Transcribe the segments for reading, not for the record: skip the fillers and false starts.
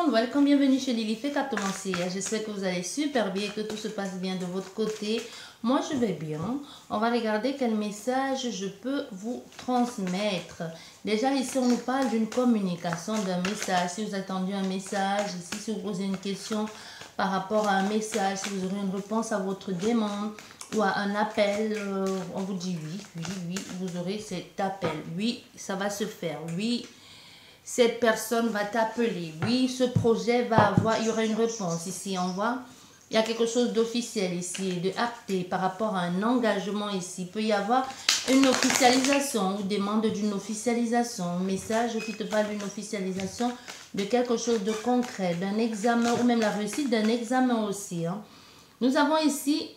monde, welcome, bienvenue chez Lily Fait commencer. J'espère que vous allez super bien, que tout se passe bien de votre côté. Moi je vais bien. On va regarder quel message je peux vous transmettre. Déjà ici on nous parle d'une communication, d'un message. Si vous attendez un message, ici si vous posez une question par rapport à un message, si vous aurez une réponse à votre demande ou à un appel, on vous dit oui, vous aurez cet appel. Oui, ça va se faire. Oui, cette personne va t'appeler. Oui, ce projet va avoir, il y aura une réponse ici, on voit. Il y a quelque chose d'officiel ici, de acté par rapport à un engagement ici. Il peut y avoir une officialisation ou demande d'une officialisation, un message qui te parle d'une officialisation de quelque chose de concret, d'un examen ou même la réussite d'un examen aussi. Hein. Nous avons ici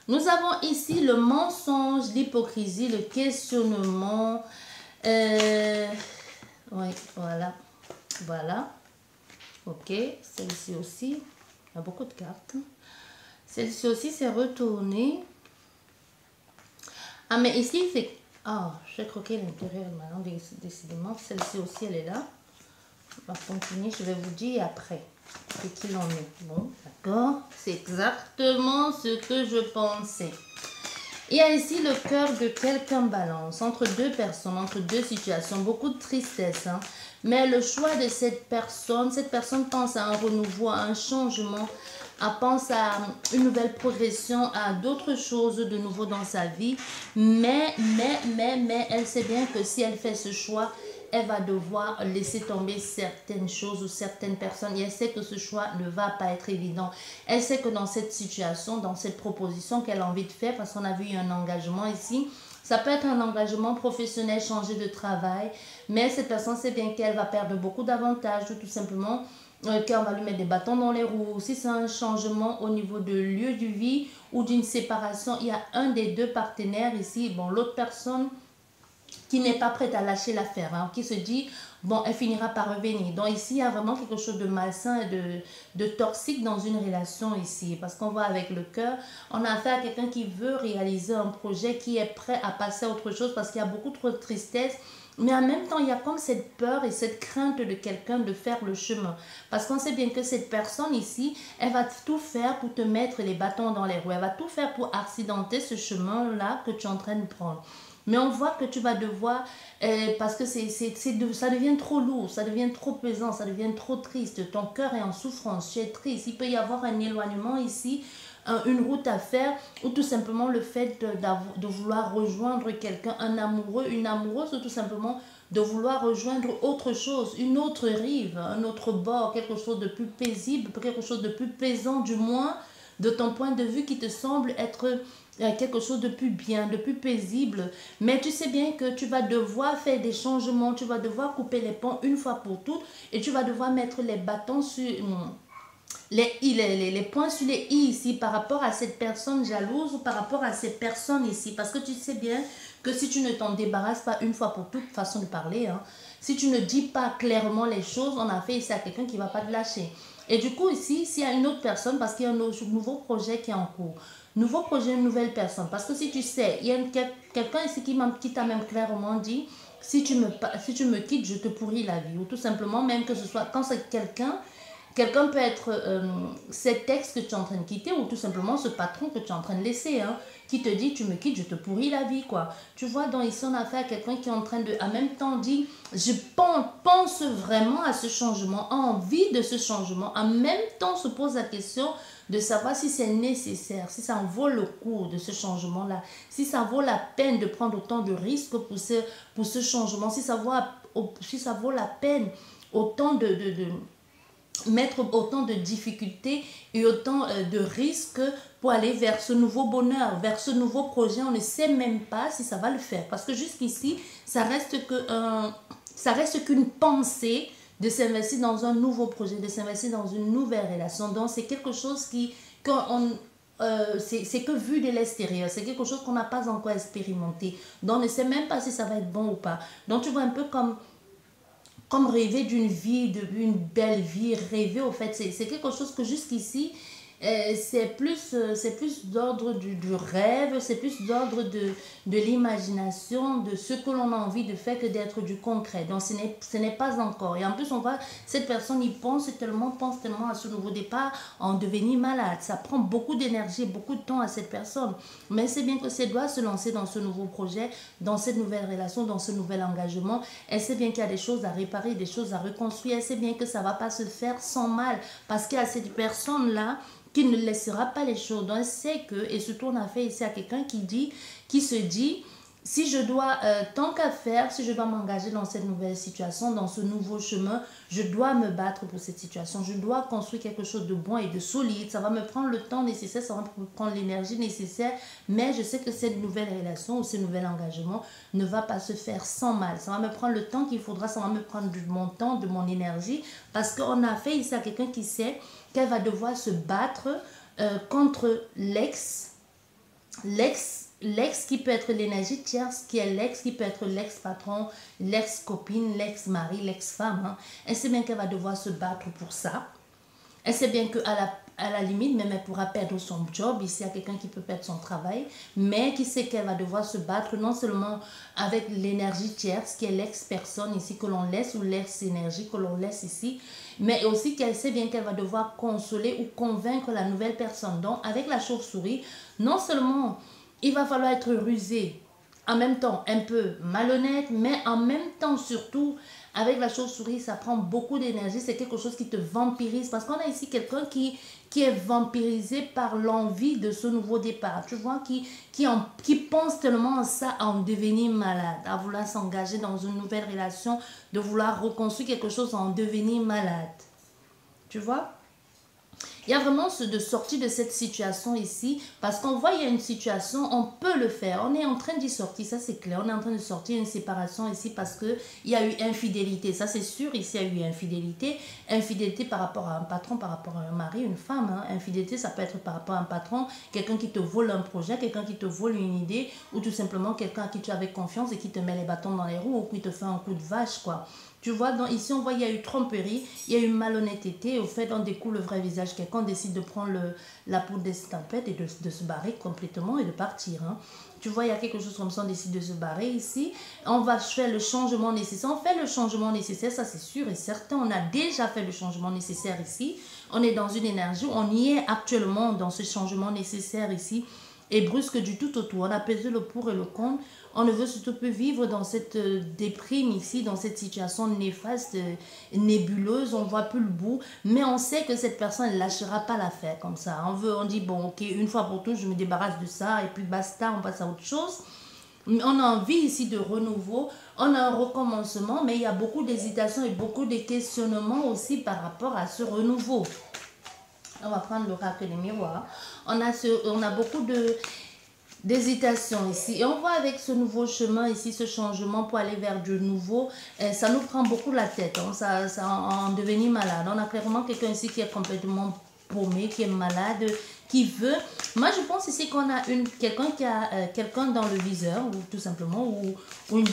le mensonge, l'hypocrisie, le questionnement. Oui, voilà. Ok, celle-ci aussi. Il y a beaucoup de cartes. Celle-ci aussi, c'est retourné. Ah, mais ici, c'est... Ah, j'ai croqué l'intérieur maintenant, décidément. Celle-ci aussi, elle est là. On va continuer, je vais vous dire après ce qu'il en est. Bon, d'accord. C'est exactement ce que je pensais. Il y a ici le cœur de quelqu'un balance entre deux personnes, entre deux situations, beaucoup de tristesse. Hein. Mais le choix de cette personne pense à un renouveau, à un changement, pense à une nouvelle progression, à d'autres choses de nouveau dans sa vie. Mais, elle sait bien que si elle fait ce choix, elle va devoir laisser tomber certaines choses ou certaines personnes. Et elle sait que ce choix ne va pas être évident. Elle sait que dans cette situation, dans cette proposition qu'elle a envie de faire, parce qu'on a vu un engagement ici, ça peut être un engagement professionnel, changer de travail, mais cette personne sait bien qu'elle va perdre beaucoup d'avantages ou tout simplement qu'on va lui mettre des bâtons dans les roues. Si c'est un changement au niveau de lieu de vie ou d'une séparation, il y a un des deux partenaires ici, bon, l'autre personne qui n'est pas prête à lâcher l'affaire, hein, qui se dit, bon, elle finira par revenir. Donc ici, il y a vraiment quelque chose de malsain et de toxique dans une relation ici. Parce qu'on voit avec le cœur, on a affaire à quelqu'un qui veut réaliser un projet, qui est prêt à passer à autre chose parce qu'il y a beaucoup trop de tristesse. Mais en même temps, il y a comme cette peur et cette crainte de quelqu'un de faire le chemin. Parce qu'on sait bien que cette personne ici, elle va tout faire pour te mettre les bâtons dans les roues. Elle va tout faire pour accidenter ce chemin-là que tu es en train de prendre. Mais on voit que tu vas devoir, parce que ça devient trop lourd, ça devient trop pesant, ça devient trop triste. Ton cœur est en souffrance, tu es triste. Il peut y avoir un éloignement ici, une route à faire, ou tout simplement le fait de vouloir rejoindre quelqu'un, un amoureux, une amoureuse, ou tout simplement de vouloir rejoindre autre chose, une autre rive, un autre bord, quelque chose de plus paisible, quelque chose de plus plaisant du moins, de ton point de vue qui te semble être quelque chose de plus bien, de plus paisible. Mais tu sais bien que tu vas devoir faire des changements, tu vas devoir couper les ponts une fois pour toutes et tu vas devoir mettre les bâtons sur... les points sur les i ici par rapport à cette personne jalouse ou par rapport à ces personnes ici. Parce que tu sais bien que si tu ne t'en débarrasses pas une fois pour toutes, façon de parler, hein, si tu ne dis pas clairement les choses, on a fait ici à quelqu'un qui ne va pas te lâcher. Et du coup ici, s'il y a une autre personne, parce qu'il y a un nouveau projet qui est en cours, nouveau projet, une nouvelle personne, parce que si tu sais, il y a quelqu'un ici qui t'a même clairement dit, si tu me quittes, je te pourris la vie. Ou tout simplement, même que ce soit, quand c'est quelqu'un peut être cet ex que tu es en train de quitter ou tout simplement ce patron que tu es en train de laisser, hein, qui te dit tu me quittes, je te pourris la vie, quoi. Tu vois, donc ici on a affaire à quelqu'un qui est en train de, en même temps dit, je pense vraiment à ce changement, a envie de ce changement, en même temps se pose la question de savoir si c'est nécessaire, si ça en vaut le coup de ce changement-là, si ça vaut la peine de prendre autant de risques pour ce changement, si ça vaut la peine autant mettre autant de difficultés et autant de risques pour aller vers ce nouveau bonheur, vers ce nouveau projet. On ne sait même pas si ça va le faire. Parce que jusqu'ici, ça reste qu'une pensée de s'investir dans un nouveau projet, de s'investir dans une nouvelle relation. Donc, c'est quelque chose c'est que vu de l'extérieur, c'est quelque chose qu'on n'a pas encore expérimenté. Donc, on ne sait même pas si ça va être bon ou pas. Donc, tu vois un peu comme rêver d'une vie, d'une belle vie, rêver au fait, c'est quelque chose que jusqu'ici, c'est plus d'ordre du rêve, c'est plus d'ordre de l'imagination, de ce que l'on a envie de faire que d'être du concret. Donc ce n'est pas encore. Et en plus, on voit, cette personne, il pense tellement à ce nouveau départ, en devenir malade. Ça prend beaucoup d'énergie, beaucoup de temps à cette personne. Mais c'est bien que si elle doit se lancer dans ce nouveau projet, dans cette nouvelle relation, dans ce nouvel engagement, elle sait bien qu'il y a des choses à réparer, des choses à reconstruire. Elle sait bien que ça ne va pas se faire sans mal. Parce qu'il y a cette personne-là qui ne laissera pas les choses. Donc, elle sait que, et surtout on a fait ici à quelqu'un qui se dit, si je dois, tant qu'à faire, si je dois m'engager dans cette nouvelle situation, dans ce nouveau chemin, je dois me battre pour cette situation. Je dois construire quelque chose de bon et de solide. Ça va me prendre le temps nécessaire, ça va me prendre l'énergie nécessaire. Mais je sais que cette nouvelle relation ou ce nouvel engagement ne va pas se faire sans mal. Ça va me prendre le temps qu'il faudra, ça va me prendre de mon temps, de mon énergie. Parce qu'on a fait ici à quelqu'un qui sait qu'elle va devoir se battre contre l'ex qui peut être l'énergie tierce, qui est l'ex, qui peut être l'ex-patron, l'ex-copine, l'ex-mari, l'ex-femme. Hein. Elle sait bien qu'elle va devoir se battre pour ça. Elle sait bien qu'à la limite, même elle pourra perdre son job. Ici, il y a quelqu'un qui peut perdre son travail, mais qui sait qu'elle va devoir se battre non seulement avec l'énergie tierce, qui est l'ex-personne ici que l'on laisse, ou l'ex-énergie que l'on laisse ici, mais aussi qu'elle sait bien qu'elle va devoir consoler ou convaincre la nouvelle personne. Donc, avec la chauve-souris, non seulement il va falloir être rusé, en même temps un peu malhonnête, mais en même temps surtout, avec la chauve-souris, ça prend beaucoup d'énergie, c'est quelque chose qui te vampirise, parce qu'on a ici quelqu'un qui est vampirisé par l'envie de ce nouveau départ, tu vois, qui pense tellement à ça, à en devenir malade, à vouloir s'engager dans une nouvelle relation, de vouloir reconstruire quelque chose, à en devenir malade, tu vois. Il y a vraiment de sortir de cette situation ici, parce qu'on voit il y a une situation, on peut le faire, on est en train d'y sortir, ça c'est clair, on est en train de sortir une séparation ici parce qu'il y a eu infidélité, ça c'est sûr, ici il y a eu infidélité, infidélité par rapport à un patron, par rapport à un mari, une femme, hein. Infidélité ça peut être par rapport à un patron, quelqu'un qui te vole un projet, quelqu'un qui te vole une idée, ou tout simplement quelqu'un à qui tu avais confiance et qui te met les bâtons dans les roues, ou qui te fait un coup de vache quoi. Tu vois, donc ici on voit il y a eu tromperie, il y a eu malhonnêteté, au fait on découle le vrai visage. Quelqu'un décide de prendre la poudre d'escampette et de se barrer complètement et de partir. Hein. Tu vois, il y a quelque chose comme ça, on décide de se barrer ici. On va faire le changement nécessaire. On fait le changement nécessaire, ça c'est sûr et certain. On a déjà fait le changement nécessaire ici. On est dans une énergie, on y est actuellement dans ce changement nécessaire ici. Et brusque du tout autour. On a pesé le pour et le contre. On ne veut surtout plus vivre dans cette déprime ici, dans cette situation néfaste, nébuleuse. On ne voit plus le bout. Mais on sait que cette personne ne lâchera pas l'affaire comme ça. On dit, bon, ok, une fois pour toutes, je me débarrasse de ça. Et puis basta, on passe à autre chose. On a envie ici de renouveau. On a un recommencement. Mais il y a beaucoup d'hésitation et beaucoup de questionnements aussi par rapport à ce renouveau. On va prendre l'oracle des miroirs. On a beaucoup d'hésitation ici. Et on voit avec ce nouveau chemin ici, ce changement pour aller vers du nouveau, ça nous prend beaucoup la tête. Hein. Ça en devenir malade. On a clairement quelqu'un ici qui est complètement paumé, qui est malade, qui veut. Moi, je pense ici qu'on a quelqu'un qui a quelqu'un dans le viseur, ou tout simplement, ou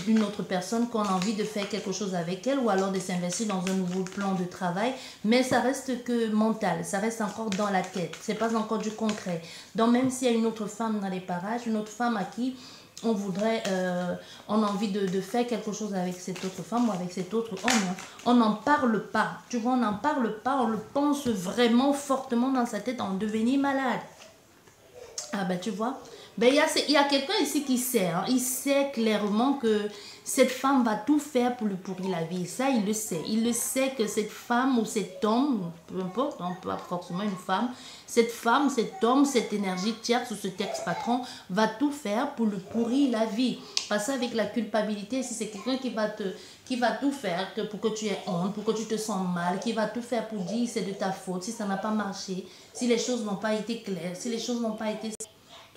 une autre personne qu'on a envie de faire quelque chose avec elle, ou alors de s'investir dans un nouveau plan de travail. Mais ça reste que mental, ça reste encore dans la tête. C'est pas encore du concret. Donc, même s'il y a une autre femme dans les parages, une autre femme à qui on voudrait, on a envie de faire quelque chose avec cette autre femme ou avec cet autre homme, on n'en parle pas, tu vois, on n'en parle pas, on le pense vraiment fortement dans sa tête en devenir malade. Ah ben tu vois, ben, il y a quelqu'un ici qui sait, hein, il sait clairement que cette femme va tout faire pour lui pourrir la vie, ça il le sait que cette femme ou cet homme, peu importe, hein, pas forcément une femme, cette femme, cet homme, cette énergie tierce ou cet ex-patron va tout faire pour lui pourrir la vie. Parce qu'avec la culpabilité, si c'est quelqu'un qui va tout faire pour que tu aies honte, pour que tu te sens mal, qui va tout faire pour dire c'est de ta faute, si ça n'a pas marché, si les choses n'ont pas été claires, si les choses n'ont pas été...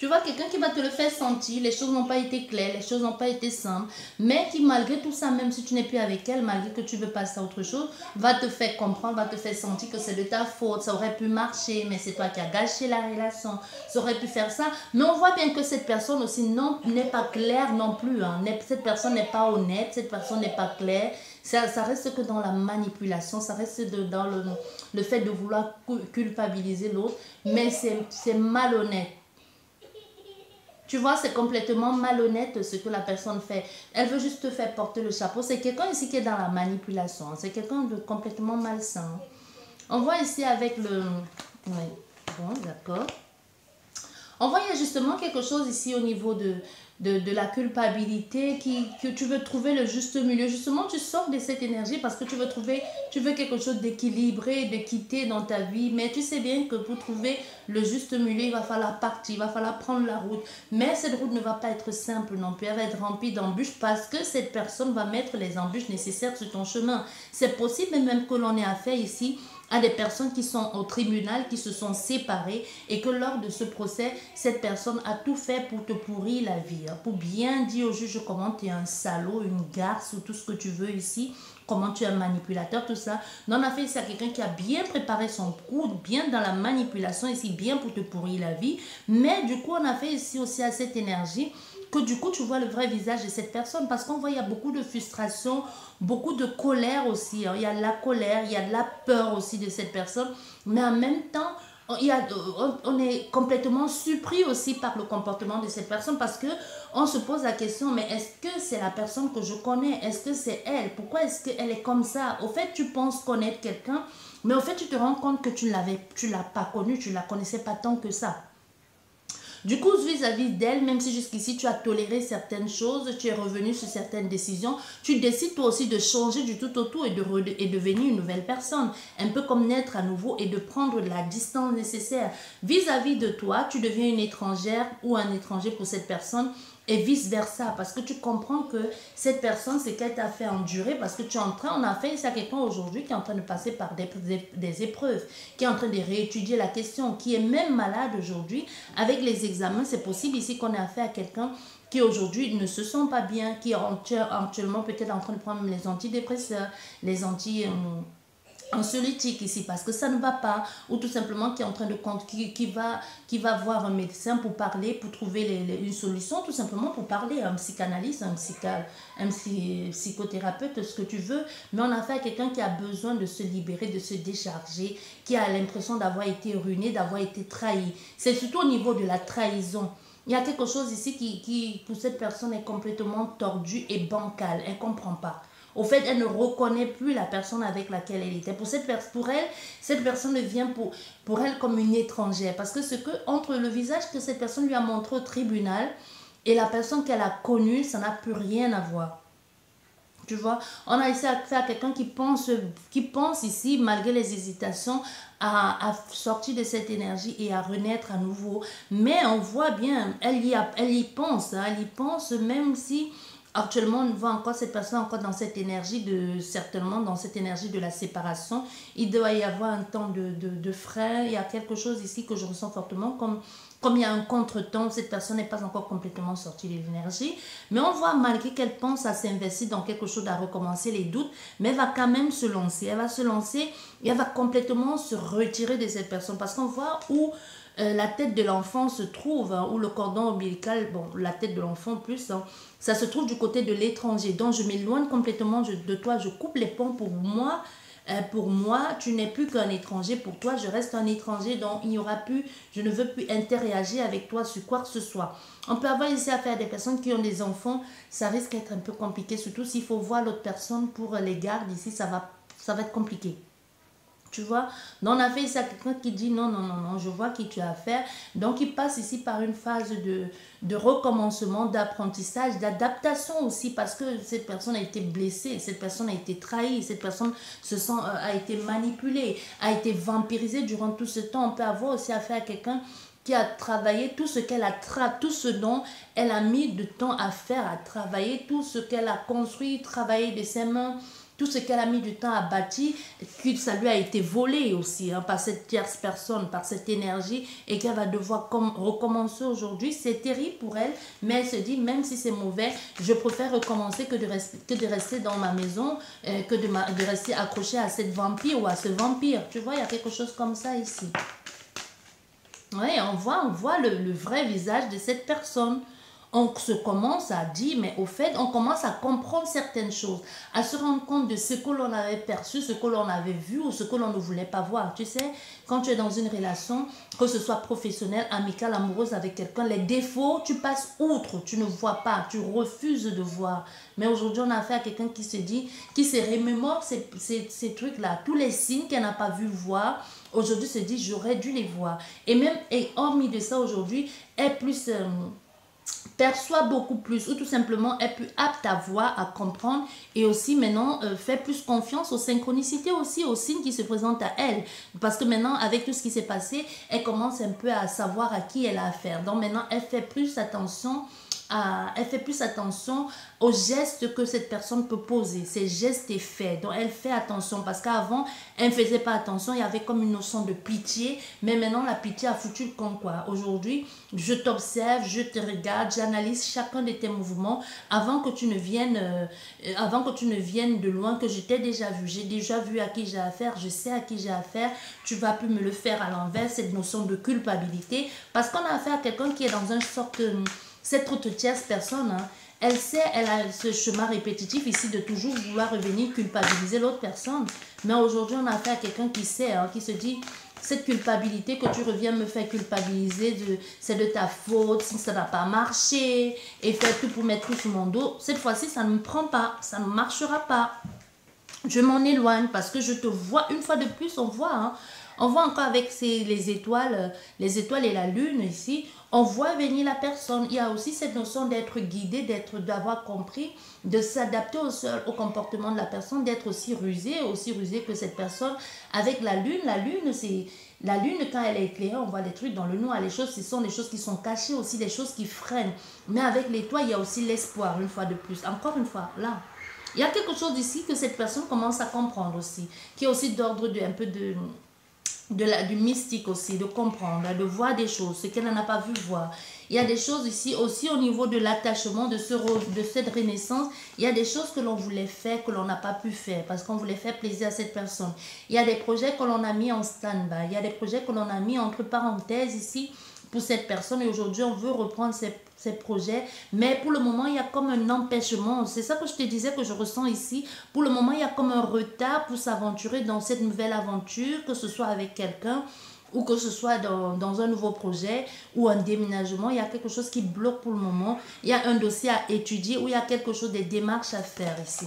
Tu vois, quelqu'un qui va te le faire sentir, les choses n'ont pas été claires, les choses n'ont pas été simples, mais qui malgré tout ça, même si tu n'es plus avec elle, malgré que tu veux passer à autre chose, va te faire comprendre, va te faire sentir que c'est de ta faute, ça aurait pu marcher, mais c'est toi qui as gâché la relation, ça aurait pu faire ça. Mais on voit bien que cette personne aussi n'est pas claire non plus. Hein. Cette personne n'est pas honnête, cette personne n'est pas claire. Ça reste que dans la manipulation, ça reste dans le fait de vouloir culpabiliser l'autre, mais c'est malhonnête. Tu vois, c'est complètement malhonnête ce que la personne fait. Elle veut juste te faire porter le chapeau. C'est quelqu'un ici qui est dans la manipulation. C'est quelqu'un de complètement malsain. On voit ici avec le... Oui, bon, d'accord. On voit justement quelque chose ici au niveau de la culpabilité, que tu veux trouver le juste milieu. Justement, tu sors de cette énergie parce que tu veux quelque chose d'équilibré, d'équité dans ta vie. Mais tu sais bien que pour trouver le juste milieu, il va falloir partir, il va falloir prendre la route. Mais cette route ne va pas être simple non plus. Elle va être remplie d'embûches parce que cette personne va mettre les embûches nécessaires sur ton chemin. C'est possible même que l'on ait affaire ici à des personnes qui sont au tribunal, qui se sont séparées et que lors de ce procès, cette personne a tout fait pour te pourrir la vie, hein, pour bien dire au juge comment tu es un salaud, une garce ou tout ce que tu veux ici, comment tu es un manipulateur, tout ça. Non, on a fait ici à quelqu'un qui a bien préparé son coup, bien dans la manipulation ici, bien pour te pourrir la vie. Mais du coup, on a fait ici aussi à cette énergie que du coup, tu vois le vrai visage de cette personne parce qu'on voit il y a beaucoup de frustration, beaucoup de colère aussi. Hein. Il y a de la colère, il y a de la peur aussi de cette personne. Mais en même temps, on est complètement surpris aussi par le comportement de cette personne parce que on se pose la question, mais est-ce que c'est la personne que je connais? Est-ce que c'est elle? Pourquoi est-ce qu'elle est comme ça? Au fait, tu penses connaître quelqu'un, mais au fait, tu te rends compte que tu l'as pas connue, tu la connaissais pas tant que ça. Du coup, vis-à-vis d'elle, même si jusqu'ici tu as toléré certaines choses, tu es revenu sur certaines décisions, tu décides toi aussi de changer du tout au tout et devenir une nouvelle personne. Un peu comme naître à nouveau et de prendre la distance nécessaire. Vis-à-vis de toi, tu deviens une étrangère ou un étranger pour cette personne. Et vice-versa, parce que tu comprends que cette personne, c'est qu'elle t'a fait endurer, parce que on a fait ça à quelqu'un aujourd'hui qui est en train de passer par des épreuves, qui est en train de réétudier la question, qui est même malade aujourd'hui. Avec les examens, c'est possible ici qu'on ait affaire à quelqu'un qui aujourd'hui ne se sent pas bien, qui est actuellement peut-être en train de prendre les antidépresseurs, les anxiolytique ici parce que ça ne va pas ou tout simplement qui est en train de qui va voir un médecin pour parler, pour trouver une solution, tout simplement pour parler, un psychanalyste, un psychothérapeute, ce que tu veux, mais on a fait à quelqu'un qui a besoin de se libérer, de se décharger, qui a l'impression d'avoir été ruiné, d'avoir été trahi. C'est surtout au niveau de la trahison. Il y a quelque chose ici qui pour cette personne est complètement tordu et bancal, elle ne comprend pas. Au fait, elle ne reconnaît plus la personne avec laquelle elle était. Pour elle, cette personne devient pour elle comme une étrangère. Parce que entre le visage que cette personne lui a montré au tribunal et la personne qu'elle a connue, ça n'a plus rien à voir. Tu vois, on a ici affaire à quelqu'un qui pense ici, malgré les hésitations, à sortir de cette énergie et à renaître à nouveau. Mais on voit bien, elle y pense, hein, elle y pense même si... Actuellement, on voit encore cette personne encore dans cette énergie certainement dans cette énergie de la séparation. Il doit y avoir un temps de frein. Il y a quelque chose ici que je ressens fortement comme il y a un contretemps. Cette personne n'est pas encore complètement sortie de l'énergie. Mais on voit malgré qu'elle pense à s'investir dans quelque chose, à recommencer les doutes, mais elle va quand même se lancer. Elle va se lancer et elle va complètement se retirer de cette personne parce qu'on voit où la tête de l'enfant se trouve, hein, ou le cordon ombilical, bon, la tête de l'enfant plus, hein, ça se trouve du côté de l'étranger. Donc, je m'éloigne complètement de toi, je coupe les ponts pour moi. Tu n'es plus qu'un étranger. Pour toi, je reste un étranger. Donc, je ne veux plus interagir avec toi sur quoi que ce soit. On peut avoir ici affaire à des personnes qui ont des enfants. Ça risque d'être un peu compliqué, surtout s'il faut voir l'autre personne pour les gardes. Ici, ça va être compliqué. Tu vois, donc on a fait ici à quelqu'un qui dit non, je vois qui tu as affaire. Donc il passe ici par une phase de recommencement, d'apprentissage, d'adaptation aussi parce que cette personne a été blessée, cette personne a été trahie, cette personne a été manipulée, a été vampirisée durant tout ce temps. On peut avoir aussi affaire à quelqu'un qui a travaillé tout ce dont elle a mis de temps à faire, à travailler, tout ce qu'elle a construit, travaillé de ses mains. tout ce qu'elle a mis du temps à bâtir, que ça lui a été volé aussi hein, par cette tierce personne, par cette énergie, et qu'elle va devoir recommencer aujourd'hui. C'est terrible pour elle, mais elle se dit, même si c'est mauvais, je préfère recommencer que de rester dans ma maison, que de rester accrochée à cette vampire ou à ce vampire. Tu vois, il y a quelque chose comme ça ici. Oui, on voit le vrai visage de cette personne. On se commence à dire, mais au fait, on commence à comprendre certaines choses, à se rendre compte de ce que l'on avait perçu, ce que l'on avait vu ou ce que l'on ne voulait pas voir. Tu sais, quand tu es dans une relation, que ce soit professionnelle, amicale, amoureuse avec quelqu'un, les défauts, tu passes outre, tu ne vois pas, tu refuses de voir. Mais aujourd'hui, on a affaire à quelqu'un qui se dit, qui se remémore ces trucs-là, tous les signes qu'elle n'a pas vu voir. Aujourd'hui, se dit, j'aurais dû les voir. Et même, et hormis de ça, aujourd'hui, est plus... perçoit beaucoup plus ou tout simplement est plus apte à voir, à comprendre et aussi maintenant fait plus confiance aux synchronicités aussi, aux signes qui se présentent à elle. Parce que maintenant, avec tout ce qui s'est passé, elle commence un peu à savoir à qui elle a affaire. Donc maintenant, elle fait plus attention aux gestes que cette personne peut poser, ses gestes et faits. Donc elle fait attention parce qu'avant, elle ne faisait pas attention, il y avait comme une notion de pitié, mais maintenant la pitié a foutu le camp quoi. Aujourd'hui, je t'observe, je te regarde, j'analyse chacun de tes mouvements avant que tu ne viennes de loin, que je t'ai déjà vu. J'ai déjà vu à qui j'ai affaire, je sais à qui j'ai affaire, tu vas plus me le faire à l'envers, cette notion de culpabilité, parce qu'on a affaire à quelqu'un qui est dans un sorte... Cette autre tierce personne, hein, elle a ce chemin répétitif ici de toujours vouloir revenir culpabiliser l'autre personne. Mais aujourd'hui, on a affaire à quelqu'un qui sait, hein, qui se dit, cette culpabilité que tu reviens me faire culpabiliser, c'est de ta faute, si ça n'a pas marché, et faire tout pour mettre tout sur mon dos. Cette fois-ci, ça ne me prend pas, ça ne marchera pas. Je m'en éloigne parce que je te vois, une fois de plus, on voit, hein, on voit encore avec les étoiles et la lune ici, on voit venir la personne. Il y a aussi cette notion d'être guidé, d'avoir compris, de s'adapter au comportement de la personne, d'être aussi rusé que cette personne. Avec la lune, quand elle est éclairée, on voit des trucs dans le noir. Les choses, ce sont des choses qui sont cachées aussi, des choses qui freinent. Mais avec l'étoile, il y a aussi l'espoir, une fois de plus. Encore une fois, là, il y a quelque chose ici que cette personne commence à comprendre aussi, qui est aussi d'ordre un peu du mystique aussi, de comprendre, de voir des choses, ce qu'elle n'en a pas vu voir. Il y a des choses ici aussi au niveau de l'attachement, de cette renaissance. Il y a des choses que l'on voulait faire, que l'on n'a pas pu faire, parce qu'on voulait faire plaisir à cette personne. Il y a des projets que l'on a mis en stand-by. Il y a des projets que l'on a mis entre parenthèses ici pour cette personne. Et aujourd'hui, on veut reprendre ces projets. Mais pour le moment, il y a comme un empêchement. C'est ça que je te disais que je ressens ici. Pour le moment, il y a comme un retard pour s'aventurer dans cette nouvelle aventure, que ce soit avec quelqu'un ou que ce soit dans un nouveau projet ou un déménagement. Il y a quelque chose qui bloque pour le moment. Il y a un dossier à étudier ou il y a quelque chose, des démarches à faire ici.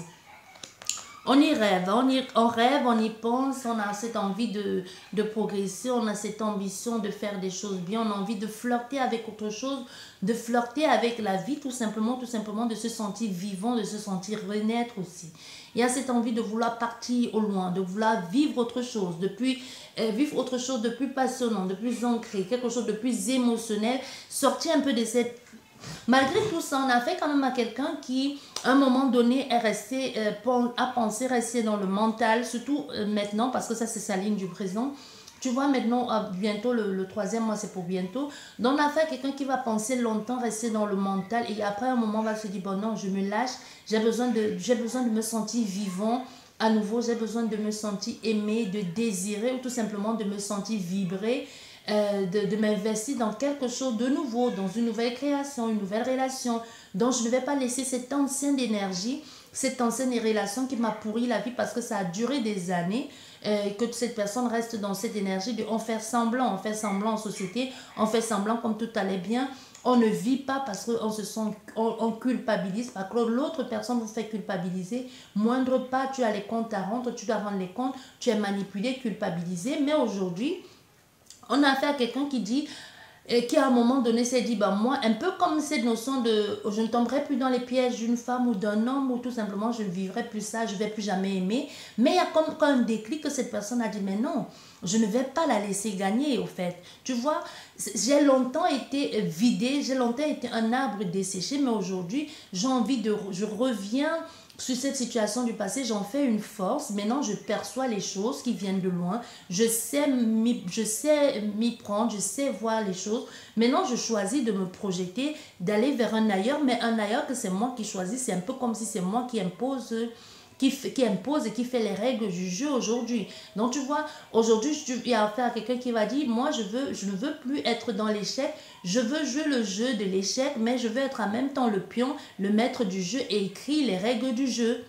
On y rêve, on rêve, on y pense, on a cette envie de progresser, on a cette ambition de faire des choses bien, on a envie de flirter avec autre chose, de flirter avec la vie, tout simplement de se sentir vivant, de se sentir renaître aussi. Il y a cette envie de vouloir partir au loin, de vouloir vivre autre chose, de plus passionnant, de plus ancré, quelque chose de plus émotionnel, sortir un peu de cette... Malgré tout ça, on a fait quand même à quelqu'un qui, à un moment donné, est resté, a pensé rester dans le mental, surtout maintenant, parce que ça, c'est sa ligne du présent. Tu vois, maintenant, bientôt, le troisième mois, c'est pour bientôt. Donc, on a fait à quelqu'un qui va penser longtemps, rester dans le mental, et après, un moment, on va se dire, bon, non, je me lâche, j'ai besoin de me sentir vivant. À nouveau, j'ai besoin de me sentir aimé, de désirer, ou tout simplement de me sentir vibrer. De m'investir dans quelque chose de nouveau, dans une nouvelle création, une nouvelle relation. Donc, je ne vais pas laisser cette ancienne énergie, cette ancienne relation qui m'a pourri la vie parce que ça a duré des années, que cette personne reste dans cette énergie de on fait semblant en société, on fait semblant comme tout allait bien. On ne vit pas parce qu'on culpabilise, parce que l'autre personne vous fait culpabiliser. Moindre pas, tu as les comptes à rendre, tu dois rendre les comptes, tu es manipulé, culpabilisé. Mais aujourd'hui, on a affaire à quelqu'un qui à un moment donné s'est dit, bah moi, un peu comme cette notion de je ne tomberai plus dans les pièges d'une femme ou d'un homme, ou tout simplement je ne vivrai plus ça, je ne vais plus jamais aimer. Mais il y a comme un déclic que cette personne a dit, mais non, je ne vais pas la laisser gagner au fait. Tu vois, j'ai longtemps été vidée, j'ai longtemps été un arbre desséché, mais aujourd'hui, je reviens sur cette situation du passé, j'en fais une force. Maintenant, je perçois les choses qui viennent de loin. Je sais m'y prendre, je sais voir les choses. Maintenant, je choisis de me projeter, d'aller vers un ailleurs, mais un ailleurs que c'est moi qui choisis. C'est un peu comme si c'est moi qui impose qui impose et qui fait les règles du jeu aujourd'hui. Donc tu vois, aujourd'hui, il y a affaire à quelqu'un qui va dire, moi je ne veux plus être dans l'échec, je veux jouer le jeu de l'échec, mais je veux être en même temps le pion, le maître du jeu et écrire les règles du jeu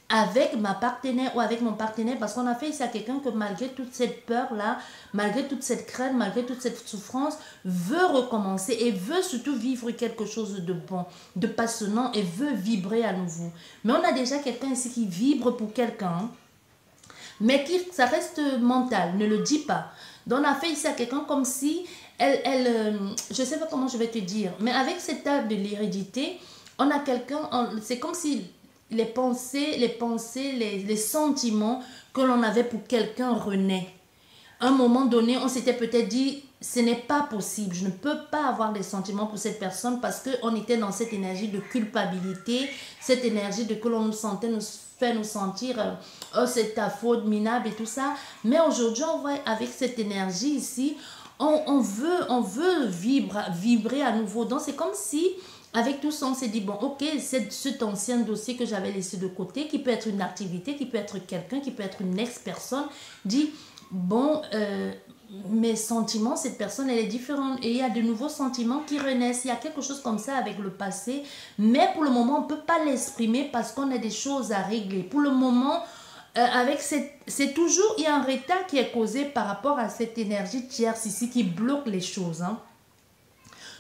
avec ma partenaire ou avec mon partenaire, parce qu'on a fait ici à quelqu'un que malgré toute cette peur-là, malgré toute cette crainte, malgré toute cette souffrance, veut recommencer et veut surtout vivre quelque chose de bon, de passionnant et veut vibrer à nouveau. Mais on a déjà quelqu'un ici qui vibre pour quelqu'un, mais ça reste mental, ne le dis pas. Donc on a fait ici à quelqu'un comme si, je ne sais pas comment je vais te dire, mais avec cette table de l'hérédité, on a quelqu'un, c'est comme si les pensées, les sentiments que l'on avait pour quelqu'un renaient. À un moment donné, on s'était peut-être dit, ce n'est pas possible, je ne peux pas avoir des sentiments pour cette personne parce qu'on était dans cette énergie de culpabilité, cette énergie de que l'on nous sentait, nous fait nous sentir, oh c'est ta faute, minable et tout ça. Mais aujourd'hui, on voit avec cette énergie ici, on veut vibrer à nouveau. Donc c'est comme si avec tout ça, on s'est dit, bon, ok, cet ancien dossier que j'avais laissé de côté, qui peut être une activité, qui peut être quelqu'un, qui peut être une ex-personne, dit, bon, mes sentiments, cette personne, elle est différente. Et il y a de nouveaux sentiments qui renaissent. Il y a quelque chose comme ça avec le passé. Mais pour le moment, on ne peut pas l'exprimer parce qu'on a des choses à régler. Pour le moment, c'est toujours, il y a un retard qui est causé par rapport à cette énergie tierce ici qui bloque les choses, hein.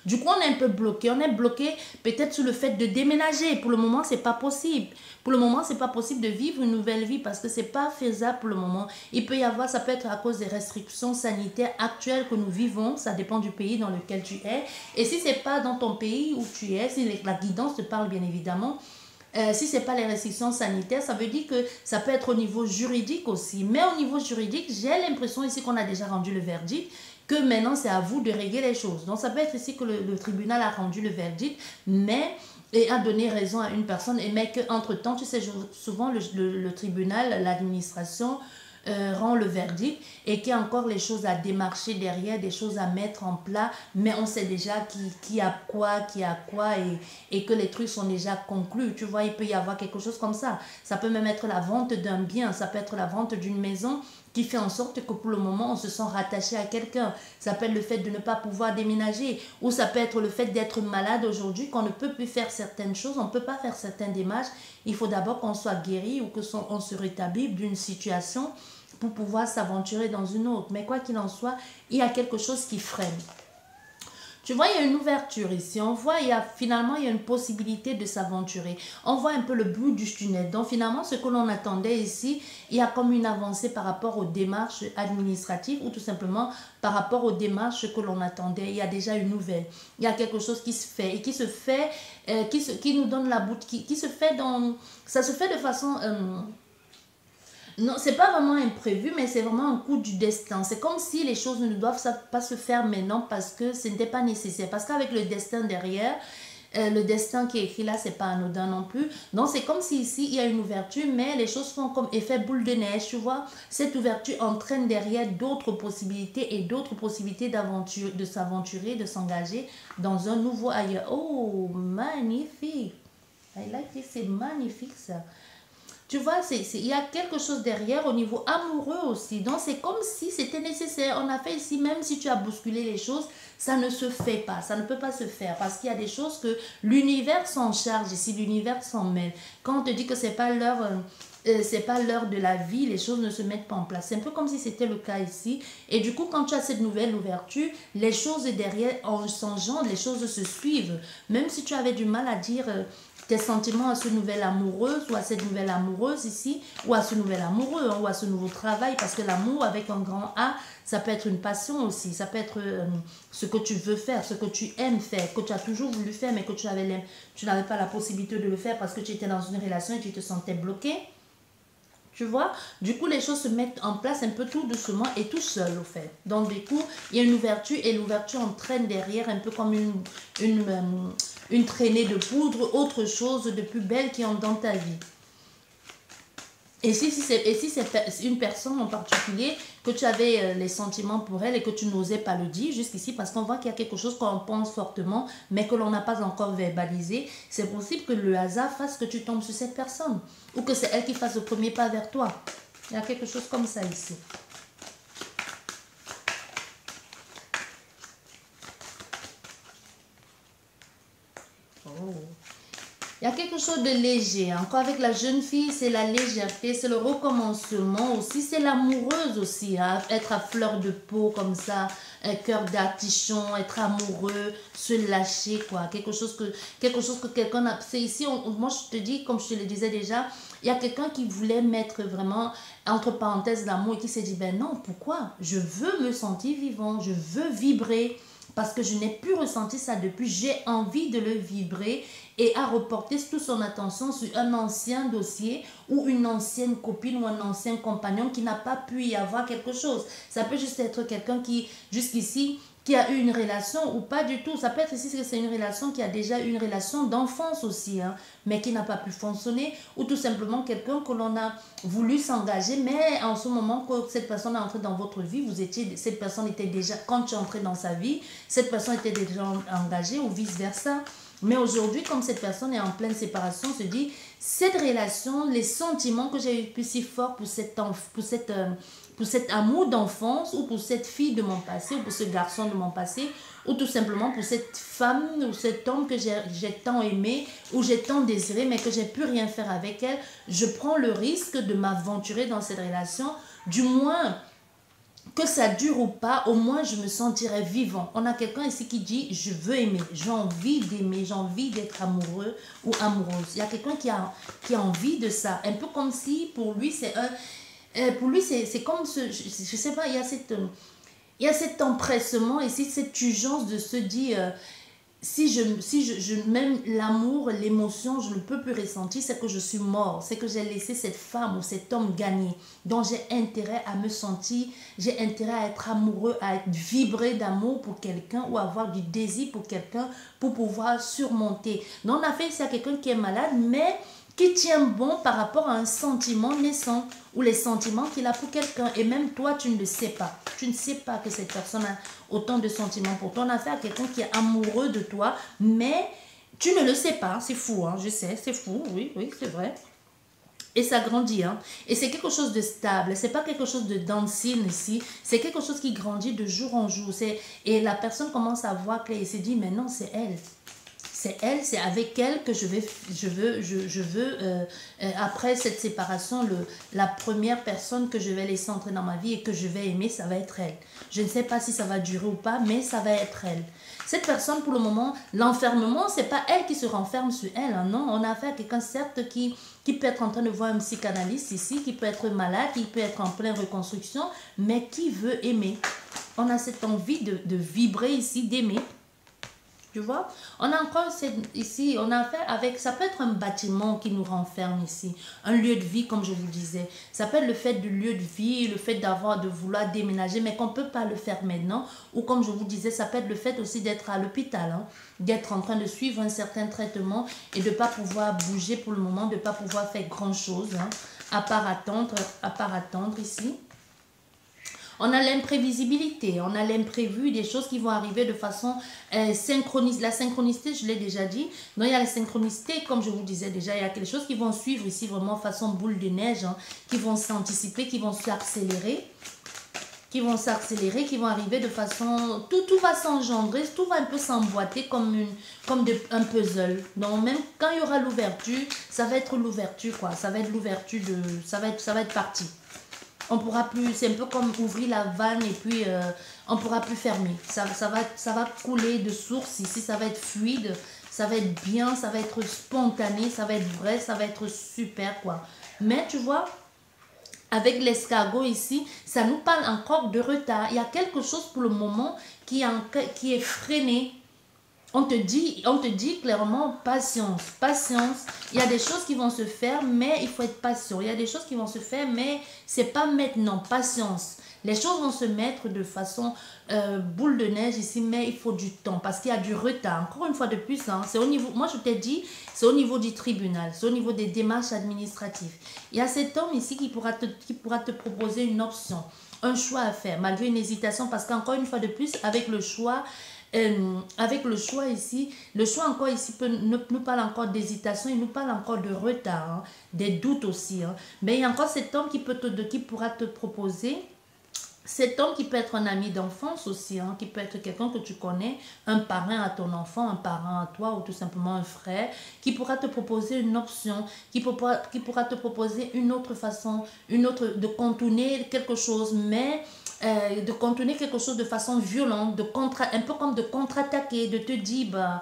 Du coup, on est un peu bloqué. On est bloqué peut-être sur le fait de déménager. Pour le moment, c'est pas possible. Pour le moment, c'est pas possible de vivre une nouvelle vie parce que c'est pas faisable pour le moment. Il peut y avoir, ça peut être à cause des restrictions sanitaires actuelles que nous vivons. Ça dépend du pays dans lequel tu es. Et si c'est pas dans ton pays où tu es, si la guidance te parle bien évidemment, si ce n'est pas les restrictions sanitaires, ça veut dire que ça peut être au niveau juridique aussi. Mais au niveau juridique, j'ai l'impression ici qu'on a déjà rendu le verdict, que maintenant c'est à vous de régler les choses. Donc ça peut être ici que le tribunal a rendu le verdict, mais et a donné raison à une personne, mais qu'entre-temps, tu sais, souvent le tribunal, l'administration rend le verdict et qu'il y a encore les choses à démarcher derrière, des choses à mettre en plat, mais on sait déjà qui a quoi et que les trucs sont déjà conclus. Tu vois, il peut y avoir quelque chose comme ça. Ça peut même être la vente d'un bien, ça peut être la vente d'une maison qui fait en sorte que pour le moment, on se sent rattaché à quelqu'un. Ça peut être le fait de ne pas pouvoir déménager ou ça peut être le fait d'être malade aujourd'hui, qu'on ne peut plus faire certaines choses, on ne peut pas faire certaines démarches. Il faut d'abord qu'on soit guéri ou qu'on se rétablisse d'une situation pour pouvoir s'aventurer dans une autre. Mais quoi qu'il en soit, il y a quelque chose qui freine. Tu vois, il y a une ouverture ici. On voit, finalement, il y a une possibilité de s'aventurer. On voit un peu le bout du tunnel. Donc, finalement, ce que l'on attendait ici, il y a comme une avancée par rapport aux démarches administratives ou tout simplement par rapport aux démarches que l'on attendait. Il y a déjà une nouvelle. Il y a quelque chose qui se fait et qui se fait, qui nous donne la boute, qui se fait dans... Ça se fait de façon... non, c'est pas vraiment imprévu, mais c'est vraiment un coup du destin. C'est comme si les choses ne doivent pas se faire maintenant parce que ce n'était pas nécessaire. Parce qu'avec le destin derrière, le destin qui est écrit là, c'est pas anodin non plus. Donc, c'est comme si ici, il y a une ouverture, mais les choses font comme effet boule de neige, tu vois. Cette ouverture entraîne derrière d'autres possibilités et d'autres possibilités d'aventure, de s'aventurer, de s'engager dans un nouveau ailleurs. Oh, magnifique! I like this, c'est magnifique ça. Tu vois, il y a quelque chose derrière au niveau amoureux aussi. Donc, c'est comme si c'était nécessaire. On a fait ici, même si tu as bousculé les choses, ça ne se fait pas. Ça ne peut pas se faire parce qu'il y a des choses que l'univers s'en charge ici, l'univers s'en mêle. Quand on te dit que c'est pas l'heure de la vie, les choses ne se mettent pas en place. C'est un peu comme si c'était le cas ici. Et du coup, quand tu as cette nouvelle ouverture, les choses derrière, en changeant, les choses se suivent. Même si tu avais du mal à dire... tes sentiments à ce nouvel amoureux ou à cette nouvelle amoureuse ici, ou à ce nouvel amoureux, hein, ou à ce nouveau travail, parce que l'amour avec un grand A, ça peut être une passion aussi, ça peut être ce que tu veux faire, ce que tu aimes faire, que tu as toujours voulu faire, mais que tu n'avais pas la possibilité de le faire parce que tu étais dans une relation et tu te sentais bloqué. Tu vois, du coup, les choses se mettent en place un peu tout doucement et tout seul, au fait. Donc, du coup, il y a une ouverture et l'ouverture entraîne derrière un peu comme une traînée de poudre, autre chose de plus belle qui entre dans ta vie. Et si c'est une personne en particulier que tu avais les sentiments pour elle et que tu n'osais pas le dire jusqu'ici parce qu'on voit qu'il y a quelque chose qu'on pense fortement mais que l'on n'a pas encore verbalisé, c'est possible que le hasard fasse que tu tombes sur cette personne ou que c'est elle qui fasse le premier pas vers toi. Il y a quelque chose comme ça ici. Oh. Il y a quelque chose de léger. Encore avec la jeune fille, c'est la légèreté, c'est le recommencement aussi. C'est l'amoureuse aussi. Hein? Être à fleur de peau comme ça, un cœur d'artichaut, être amoureux, se lâcher quoi. Quelque chose que quelqu'un a. C'est ici, moi je te dis, comme je te le disais déjà, il y a quelqu'un qui voulait mettre vraiment entre parenthèses l'amour et qui s'est dit, ben non, pourquoi? Je veux me sentir vivant, je veux vibrer. Parce que je n'ai plus ressenti ça depuis, j'ai envie de le vibrer et à reporter toute son attention sur un ancien dossier ou une ancienne copine ou un ancien compagnon qui n'a pas pu y avoir quelque chose. Ça peut juste être quelqu'un qui, jusqu'ici, qui a eu une relation ou pas du tout. Ça peut être ici que c'est une relation qui a déjà eu une relation d'enfance aussi, hein, mais qui n'a pas pu fonctionner, ou tout simplement quelqu'un que l'on a voulu s'engager, mais en ce moment que cette personne est entrée dans votre vie, cette personne était déjà, quand tu es entré dans sa vie, cette personne était déjà engagée ou vice-versa. Mais aujourd'hui, comme cette personne est en pleine séparation, se dit, cette relation, les sentiments que j'ai eu si forts pour cet amour d'enfance ou pour cette fille de mon passé ou pour ce garçon de mon passé ou tout simplement pour cette femme ou cet homme que j'ai tant aimé ou j'ai tant désiré mais que j'ai pu rien faire avec elle, je prends le risque de m'aventurer dans cette relation, du moins que ça dure ou pas, au moins je me sentirai vivant. On a quelqu'un ici qui dit je veux aimer, j'ai envie d'aimer, j'ai envie d'être amoureux ou amoureuse. Il y a quelqu'un qui a envie de ça, un peu comme si pour lui c'est comme je sais pas, il y a cet empressement ici, cette urgence de se dire si je même l'amour, l'émotion, je ne peux plus ressentir, c'est que je suis mort, c'est que j'ai laissé cette femme ou cet homme gagner. Donc j'ai intérêt à me sentir, j'ai intérêt à être amoureux, à être vibré d'amour pour quelqu'un ou avoir du désir pour quelqu'un pour pouvoir surmonter. Donc en fait, c'est quelqu'un qui est malade, mais qui tient bon par rapport à un sentiment naissant ou les sentiments qu'il a pour quelqu'un. Et même toi, tu ne le sais pas. Tu ne sais pas que cette personne a autant de sentiments pour toi. On a affaire à quelqu'un qui est amoureux de toi, mais tu ne le sais pas. C'est fou, hein, je sais, c'est fou, oui, c'est vrai. Et ça grandit, hein. Et c'est quelque chose de stable. C'est pas quelque chose de dancing ici. C'est quelque chose qui grandit de jour en jour. Et la personne commence à voir clair et se dit, mais non, c'est elle. C'est elle, c'est avec elle que je veux après cette séparation, la première personne que je vais laisser entrer dans ma vie et que je vais aimer, ça va être elle. Je ne sais pas si ça va durer ou pas, mais ça va être elle. Cette personne, pour le moment, l'enfermement, c'est pas elle qui se renferme sur elle. Hein, non, on a affaire à quelqu'un, certes, qui peut être en train de voir un psychanalyste ici, qui peut être malade, qui peut être en pleine reconstruction, mais qui veut aimer. On a cette envie de vibrer ici, d'aimer. Tu vois, on a encore ici, on a affaire avec, ça peut être un bâtiment qui nous renferme ici, un lieu de vie comme je vous disais. Ça peut être le fait du lieu de vie, le fait de vouloir déménager, mais qu'on ne peut pas le faire maintenant. Ou comme je vous disais, ça peut être le fait aussi d'être à l'hôpital, hein, d'être en train de suivre un certain traitement et de ne pas pouvoir bouger pour le moment, de ne pas pouvoir faire grand chose, hein, à part attendre ici. On a l'imprévisibilité, on a l'imprévu, des choses qui vont arriver de façon synchronisée. La synchronicité, je l'ai déjà dit. Donc, il y a la synchronicité, comme je vous disais déjà, il y a quelque chose qui vont suivre ici vraiment façon boule de neige, hein, qui vont s'anticiper, qui vont s'accélérer, qui vont arriver de façon... Tout va s'engendrer, tout va un peu s'emboîter comme un puzzle. Donc, même quand il y aura l'ouverture, ça va être l'ouverture, quoi. Ça va être l'ouverture de... Ça va être parti. On pourra plus, c'est un peu comme ouvrir la vanne et puis on pourra plus fermer. Ça va couler de source ici, ça va être fluide, ça va être bien, ça va être spontané, ça va être vrai, ça va être super quoi. Mais tu vois, avec l'escargot ici, ça nous parle encore de retard. Il y a quelque chose pour le moment qui est freiné. On te dit clairement patience, patience. Il y a des choses qui vont se faire, mais il faut être patient. Il y a des choses qui vont se faire, mais c'est pas maintenant. Patience. Les choses vont se mettre de façon boule de neige ici, mais il faut du temps parce qu'il y a du retard. Encore une fois de plus, hein, c'est au niveau, moi je t'ai dit, c'est au niveau du tribunal, c'est au niveau des démarches administratives. Il y a cet homme ici qui pourra te proposer une option, un choix à faire, malgré une hésitation, parce qu'encore une fois de plus, avec le choix ici, le choix encore ici nous parle encore d'hésitation, il nous parle encore de retard, hein, des doutes aussi. Hein. Mais il y a encore cet homme qui pourra te proposer. Cet homme qui peut être un ami d'enfance aussi, hein, qui peut être quelqu'un que tu connais, un parrain à ton enfant, un parrain à toi ou tout simplement un frère, qui pourra te proposer une option, qui pourra te proposer une autre façon, de contourner quelque chose, mais de contourner quelque chose de façon violente, un peu comme de contre-attaquer, de te dire, bah,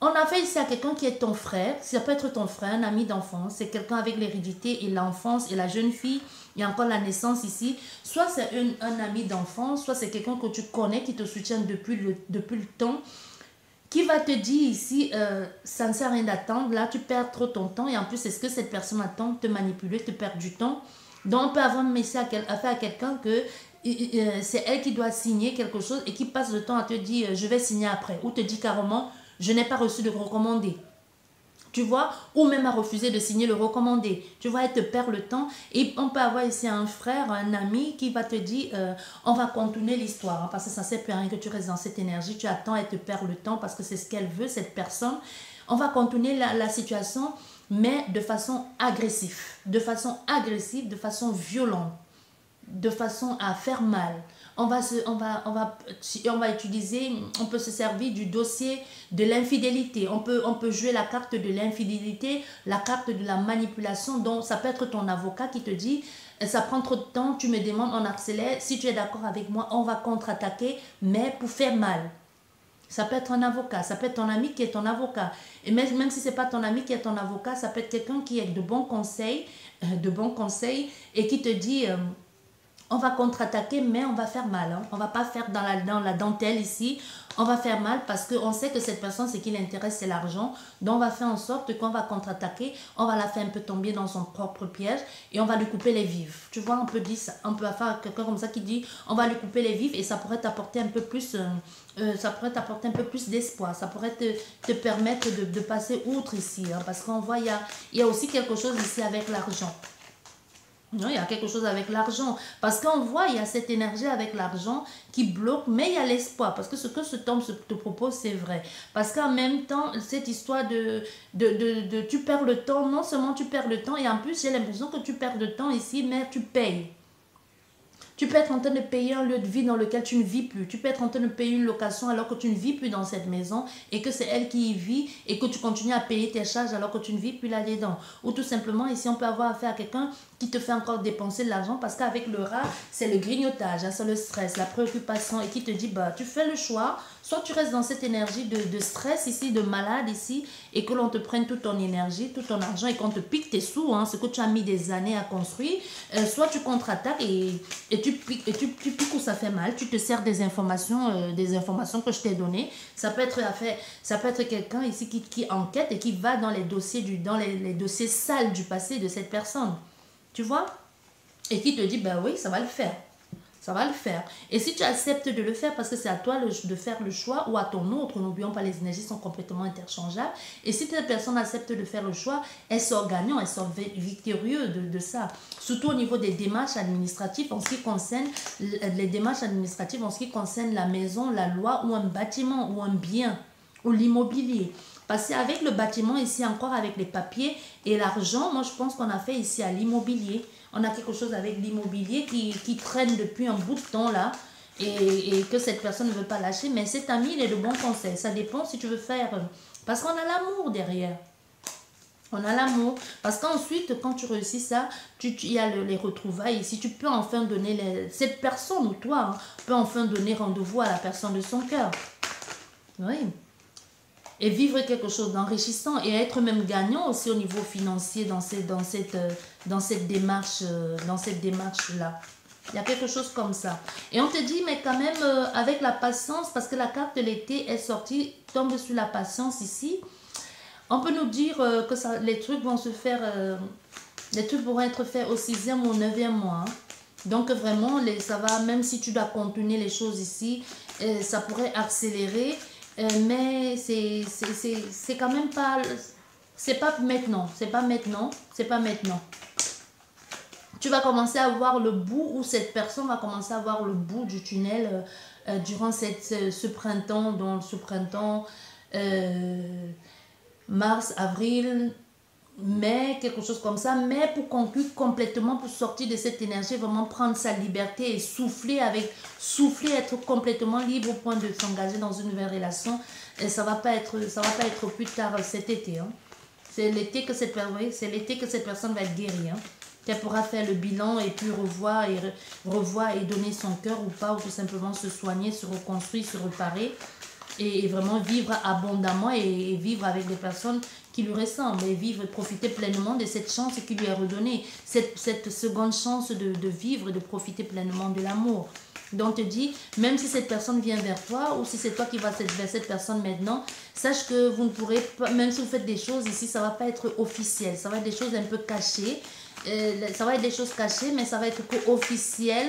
on a fait ici à quelqu'un qui est ton frère, ça peut être ton frère, un ami d'enfance, c'est quelqu'un avec l'hérédité et l'enfance et la jeune fille, il y a encore la naissance ici, soit c'est un ami d'enfance, soit c'est quelqu'un que tu connais qui te soutient depuis le temps, qui va te dire ici, ça ne sert à rien d'attendre, là tu perds trop ton temps et en plus c'est ce que cette personne attend, te manipuler, te perdre du temps. Donc on peut avoir un message à faire à quelqu'un que c'est elle qui doit signer quelque chose et qui passe le temps à te dire je vais signer après, ou te dit carrément je n'ai pas reçu de recommandé. Tu vois, ou même à refuser de signer le recommandé. Tu vois, elle te perd le temps. Et on peut avoir ici un frère, un ami qui va te dire, on va contourner l'histoire. Hein, parce que ça ne sert plus à rien que tu restes dans cette énergie. Tu attends, elle te perd le temps parce que c'est ce qu'elle veut, cette personne. On va contourner la situation, mais de façon agressive. De façon agressive, de façon violente. De façon à faire mal. On va utiliser, on peut se servir du dossier de l'infidélité. On peut jouer la carte de l'infidélité, la carte de la manipulation. Donc, ça peut être ton avocat qui te dit, ça prend trop de temps, tu me demandes, on accélère. Si tu es d'accord avec moi, on va contre-attaquer, mais pour faire mal. Ça peut être un avocat, ça peut être ton ami qui est ton avocat. Et même si ce n'est pas ton ami qui est ton avocat, ça peut être quelqu'un qui est de bons conseils et qui te dit... on va contre-attaquer, mais on va faire mal. Hein. On ne va pas faire dans la dentelle ici. On va faire mal parce qu'on sait que cette personne, ce qui l'intéresse, c'est l'argent. Donc, on va faire en sorte qu'on va contre-attaquer. On va la faire un peu tomber dans son propre piège et on va lui couper les vifs. Tu vois, on peut dire ça. On peut faire quelqu'un comme ça qui dit on va lui couper les vifs et ça pourrait t'apporter un peu plus... d'espoir. Ça pourrait te permettre de passer outre ici. Hein, parce qu'on voit, il y a aussi quelque chose ici avec l'argent. Non, il y a quelque chose avec l'argent. Parce qu'on voit, il y a cette énergie avec l'argent qui bloque, mais il y a l'espoir. Parce que ce que cet homme te propose, c'est vrai. Parce qu'en même temps, cette histoire tu perds le temps, non seulement tu perds le temps, et en plus, j'ai l'impression que tu perds le temps ici, mais tu payes. Tu peux être en train de payer un lieu de vie dans lequel tu ne vis plus. Tu peux être en train de payer une location alors que tu ne vis plus dans cette maison et que c'est elle qui y vit et que tu continues à payer tes charges alors que tu ne vis plus là-dedans. Ou tout simplement, ici, on peut avoir affaire à quelqu'un qui te fait encore dépenser de l'argent parce qu'avec le rat, c'est le grignotage, hein, c'est le stress, la préoccupation et qui te dit, bah, tu fais le choix, soit tu restes dans cette énergie de stress ici, de malade ici et que l'on te prenne toute ton énergie, tout ton argent et qu'on te pique tes sous, hein, ce que tu as mis des années à construire, soit tu contre-attaques et tu piques où ça fait mal, tu te sers des informations que je t'ai données. Ça peut être quelqu'un ici qui enquête et qui va dans les dossiers les dossiers sales du passé de cette personne. Tu vois? Et qui te dit, ben oui, ça va le faire. Ça va le faire. Et si tu acceptes de le faire, parce que c'est à toi de faire le choix, ou à ton autre, n'oublions pas, les énergies sont complètement interchangeables. Et si cette personne accepte de faire le choix, elle sort gagnant, elle sort victorieuse de ça. Surtout au niveau des démarches administratives, en ce qui concerne les démarches administratives, en ce qui concerne la maison, la loi, ou un bâtiment, ou un bien, ou l'immobilier. Parce qu'avec le bâtiment, ici encore avec les papiers et l'argent, moi je pense qu'on a fait ici à l'immobilier. On a quelque chose avec l'immobilier qui traîne depuis un bout de temps là et que cette personne ne veut pas lâcher. Mais cet ami, il est de bons conseils. Ça dépend si tu veux faire... Parce qu'on a l'amour derrière. On a l'amour. Parce qu'ensuite, quand tu réussis ça, il y a les retrouvailles. Si tu peux enfin donner... Cette personne ou toi peut enfin donner rendez-vous à la personne de son cœur. Oui. Et vivre quelque chose d'enrichissant et être même gagnant aussi au niveau financier dans cette démarche-là. Il y a quelque chose comme ça. Et on te dit, mais quand même, avec la patience, parce que la carte de l'été est sortie, tombe sur la patience ici, on peut nous dire que les trucs vont se faire, les trucs pourront être faits au 6e ou au 9e mois. Hein. Donc vraiment, ça va, même si tu dois contourner les choses ici, ça pourrait accélérer. Mais c'est quand même pas... C'est pas maintenant, c'est pas maintenant, c'est pas maintenant. Tu vas commencer à voir le bout, ou cette personne va commencer à voir le bout du tunnel durant ce printemps, dans ce printemps, mars, avril, mai, quelque chose comme ça. Mais pour conclure complètement, pour sortir de cette énergie, vraiment prendre sa liberté et souffler, être complètement libre au point de s'engager dans une nouvelle relation. Et ça va pas être plus tard cet été. Hein. C'est l'été que cette personne va être guérie. Hein. Elle pourra faire le bilan et puis revoir et donner son cœur ou pas, ou tout simplement se soigner, se reconstruire, se réparer et vraiment vivre abondamment et vivre avec des personnes qui lui ressemblent et vivre et profiter pleinement de cette chance qui lui est redonnée, cette seconde chance de vivre et de profiter pleinement de l'amour. Donc, te dis, même si cette personne vient vers toi ou si c'est toi qui vas vers cette personne maintenant, sache que vous ne pourrez pas, même si vous faites des choses ici, ça ne va pas être officiel, ça va être des choses un peu cachées. Ça va être des choses cachées, mais ça va être officiel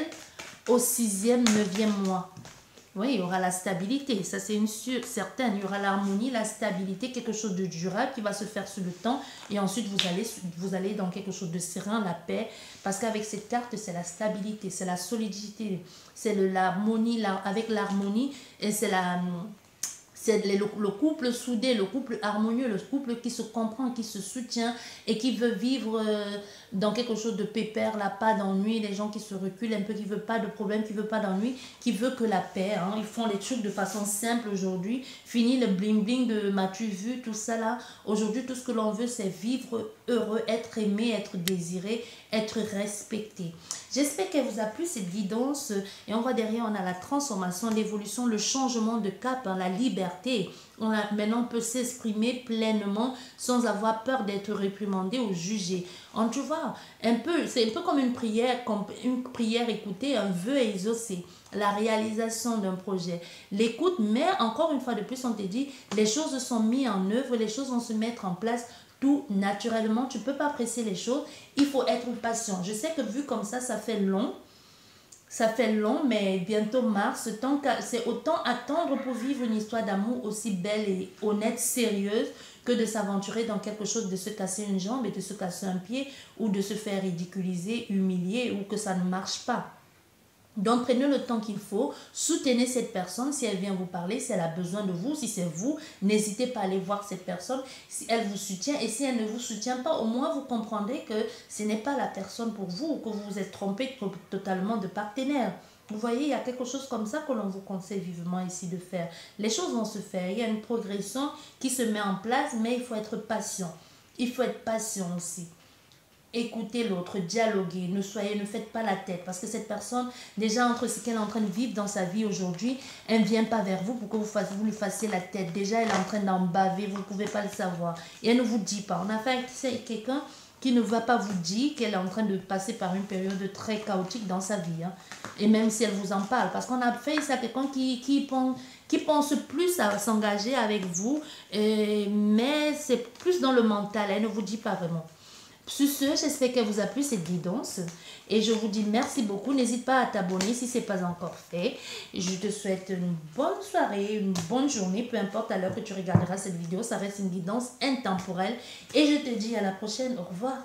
au 6e, 9e mois. Oui, il y aura la stabilité, ça c'est une certaine. Il y aura l'harmonie, la stabilité, quelque chose de durable qui va se faire sur le temps. Et ensuite, vous allez dans quelque chose de serein, la paix. Parce qu'avec cette carte, c'est la stabilité, c'est la solidité, c'est l'harmonie, avec l'harmonie, et c'est le couple soudé, le couple harmonieux, le couple qui se comprend, qui se soutient et qui veut vivre dans quelque chose de pépère, là, pas d'ennui, les gens qui se reculent un peu, qui ne veulent pas de problème, qui ne veulent pas d'ennui, qui veulent que la paix. Hein. Ils font les trucs de façon simple aujourd'hui. Fini le bling-bling de m'as-tu vu, tout ça là. Aujourd'hui, tout ce que l'on veut, c'est vivre heureux, être aimé, être désiré, être respecté. J'espère qu'elle vous a plu cette guidance. Et on voit derrière, on a la transformation, l'évolution, le changement de cap, hein, la liberté. Maintenant, on peut s'exprimer pleinement sans avoir peur d'être réprimandé ou jugé. Tu vois, c'est un peu comme une prière écoutée, un vœu exaucé, la réalisation d'un projet. L'écoute, mais encore une fois de plus, on te dit, les choses sont mises en œuvre, les choses vont se mettre en place tout naturellement. Tu ne peux pas presser les choses, il faut être patient. Je sais que vu comme ça fait long. Ça fait long, mais bientôt mars, c'est autant attendre pour vivre une histoire d'amour aussi belle et honnête, sérieuse, que de s'aventurer dans quelque chose, de se casser une jambe et de se casser un pied, ou de se faire ridiculiser, humilier, ou que ça ne marche pas. Donc, prenez le temps qu'il faut, soutenez cette personne si elle vient vous parler, si elle a besoin de vous, si c'est vous, n'hésitez pas à aller voir cette personne, si elle vous soutient, et si elle ne vous soutient pas, au moins vous comprendrez que ce n'est pas la personne pour vous, ou que vous vous êtes trompé totalement de partenaire. Vous voyez, il y a quelque chose comme ça que l'on vous conseille vivement ici de faire. Les choses vont se faire, il y a une progression qui se met en place, mais il faut être patient. Il faut être patient aussi. Écoutez l'autre, dialoguez, ne faites pas la tête, parce que cette personne, déjà entre ce qu'elle est en train de vivre dans sa vie aujourd'hui, elle ne vient pas vers vous pour que vous lui fassiez la tête. Déjà, elle est en train d'en baver, vous ne pouvez pas le savoir. Et elle ne vous dit pas. On a affaire avec quelqu'un qui ne va pas vous dire qu'elle est en train de passer par une période très chaotique dans sa vie. Hein. Et même si elle vous en parle, parce qu'on a fait ça à quelqu'un qui pense plus à s'engager avec vous, mais c'est plus dans le mental, elle ne vous dit pas vraiment. Sur ce, j'espère qu'elle vous a plu cette guidance et je vous dis merci beaucoup. N'hésite pas à t'abonner si ce n'est pas encore fait. Je te souhaite une bonne soirée, une bonne journée, peu importe à l'heure que tu regarderas cette vidéo. Ça reste une guidance intemporelle et je te dis à la prochaine. Au revoir.